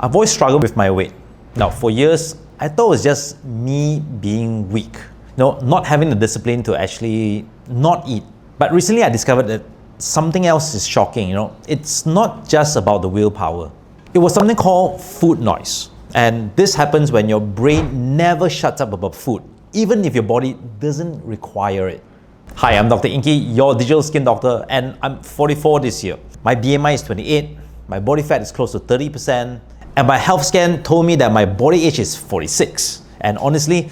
I've always struggled with my weight. Now, for years, I thought it was just me being weak. Not having the discipline to actually not eat. But recently I discovered that something else is shocking. It's not just about the willpower. It was something called food noise. And this happens when your brain never shuts up about food, even if your body doesn't require it. Hi, I'm Dr. Ingky, your digital skin doctor, and I'm 44 this year. My BMI is 28, my body fat is close to 30%, and my health scan told me that my body age is 46. And honestly,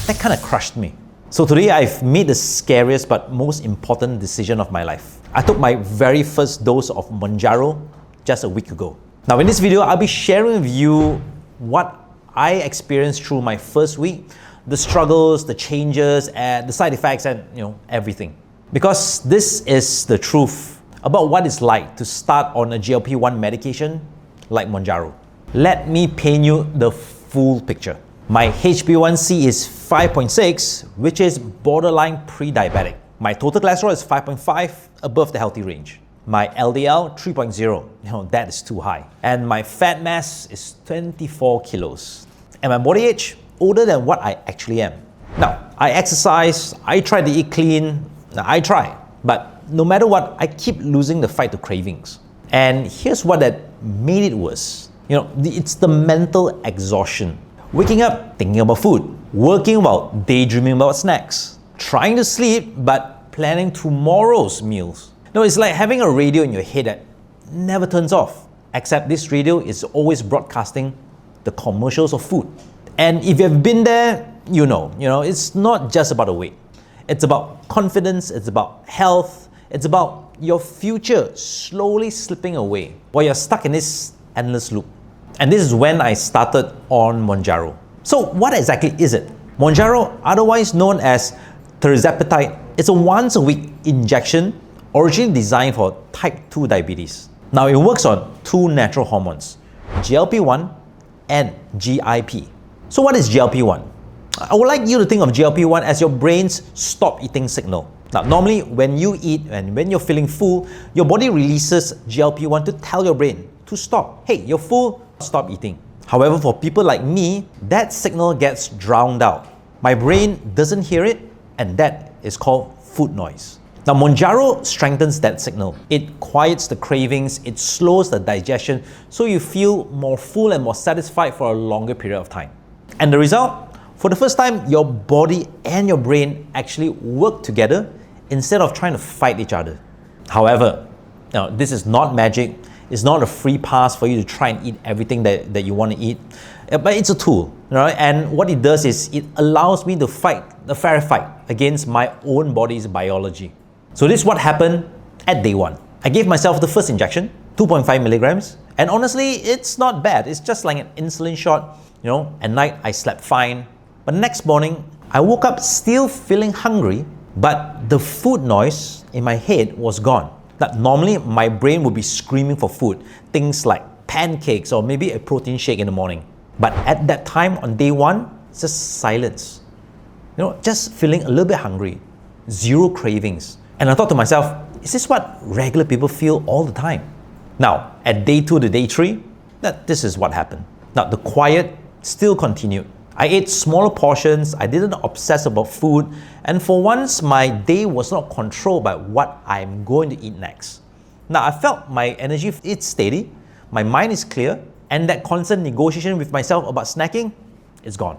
that kind of crushed me. So today I've made the scariest but most important decision of my life. I took my very first dose of Mounjaro just a week ago. Now in this video, I'll be sharing with you what I experienced through my first week, the struggles, the changes, and the side effects, and everything. Because this is the truth about what it's like to start on a GLP-1 medication like Mounjaro. Let me paint you the full picture. My HbA1c is 5.6, which is borderline pre-diabetic. My total cholesterol is 5.5, above the healthy range. My LDL, 3.0, that is too high. And my fat mass is 24 kilos. And my body age, older than what I actually am. Now, I exercise, I try to eat clean, but no matter what, I keep losing the fight to cravings. And here's what that made it worse. It's the mental exhaustion. Waking up, thinking about food, working while daydreaming about snacks, trying to sleep, but planning tomorrow's meals. It's like having a radio in your head that never turns off, except this radio is always broadcasting the commercials of food. And if you've been there, it's not just about the weight. It's about confidence, it's about health, it's about your future slowly slipping away while you're stuck in this endless loop. And this is when I started on Mounjaro. So what exactly is it? Mounjaro, otherwise known as tirzepatide, is a once-a-week injection originally designed for type 2 diabetes. Now it works on two natural hormones, GLP-1 and GIP. So what is GLP-1? I would like you to think of GLP-1 as your brain's stop eating signal. Now normally when you eat and when you're feeling full, your body releases GLP-1 to tell your brain to stop. Hey, you're full, stop eating. However, for people like me, that signal gets drowned out. My brain doesn't hear it, and that is called food noise. Now, Mounjaro strengthens that signal. It quiets the cravings, it slows the digestion, so you feel more full and more satisfied for a longer period of time. And the result? For the first time, your body and your brain actually work together instead of trying to fight each other. However, now this is not magic. It's not a free pass for you to try and eat everything that you want to eat, but it's a tool, right? And what it does is it allows me to fight the fair fight against my own body's biology. So this is what happened at day one. I gave myself the first injection, 2.5 milligrams, and honestly, it's not bad. It's just like an insulin shot. At night I slept fine, but next morning I woke up still feeling hungry, but the food noise in my head was gone. That normally my brain would be screaming for food, things like pancakes or maybe a protein shake in the morning. But at that time on day one, it's just silence. Just feeling a little bit hungry, zero cravings. And I thought to myself, is this what regular people feel all the time? Now, at day 2 to day 3, this is what happened. Now, the quiet still continued. I ate smaller portions, I didn't obsess about food, and for once, my day was not controlled by what I'm going to eat next. Now, I felt my energy is steady, my mind is clear, and that constant negotiation with myself about snacking is gone.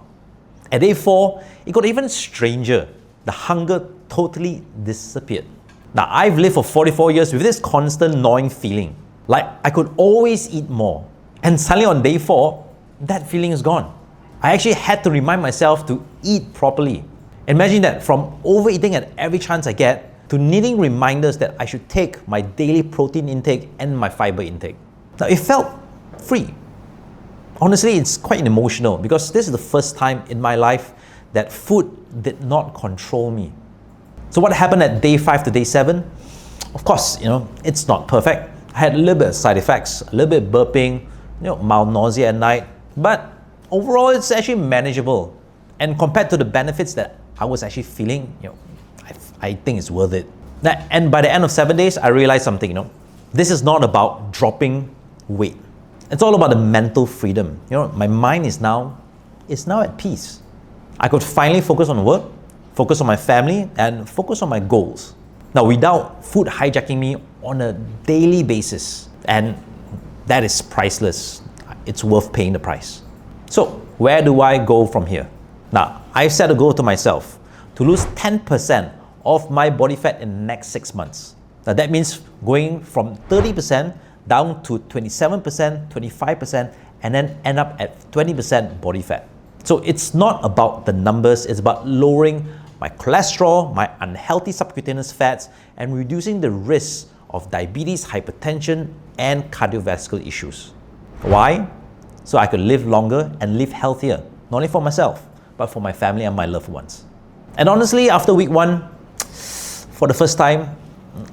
At day 4, it got even stranger. The hunger totally disappeared. Now, I've lived for 44 years with this constant gnawing feeling, like I could always eat more. And suddenly on day 4, that feeling is gone. I actually had to remind myself to eat properly. Imagine that, from overeating at every chance I get to needing reminders that I should take my daily protein intake and my fiber intake. Now, it felt free. Honestly, it's quite emotional because this is the first time in my life that food did not control me. So what happened at day 5 to day 7? Of course, it's not perfect. I had a little bit of side effects, a little bit of burping, mild nausea at night, but overall, it's actually manageable. And compared to the benefits that I was actually feeling, I think it's worth it. And by the end of 7 days, I realized something, this is not about dropping weight. It's all about the mental freedom. My mind is now at peace. I could finally focus on work, focus on my family, and focus on my goals. Now, without food hijacking me on a daily basis, and that is priceless. It's worth paying the price. So, where do I go from here? Now, I've set a goal to myself to lose 10% of my body fat in the next 6 months. Now, that means going from 30% down to 27%, 25%, and then end up at 20% body fat. So it's not about the numbers, it's about lowering my cholesterol, my unhealthy subcutaneous fats, and reducing the risk of diabetes, hypertension, and cardiovascular issues. Why? So I could live longer and live healthier, not only for myself, but for my family and my loved ones. And honestly, after week 1, for the first time,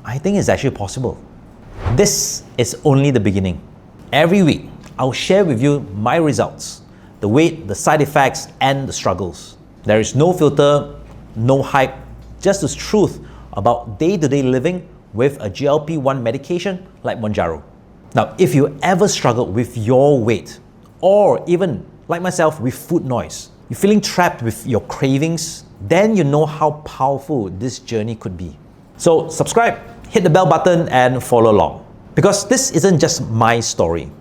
I think it's actually possible. This is only the beginning. Every week, I'll share with you my results, the weight, the side effects, and the struggles. There is no filter, no hype, just the truth about day-to-day living with a GLP-1 medication like Mounjaro. Now, if you ever struggle with your weight, or even, like myself, with food noise, you're feeling trapped with your cravings, then you know how powerful this journey could be. So subscribe, hit the bell button, and follow along. Because this isn't just my story.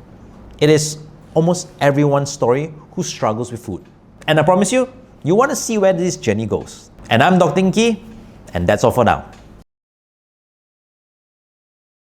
It is almost everyone's story who struggles with food. And I promise you, you want to see where this journey goes. And I'm Dr. Ingky, and that's all for now.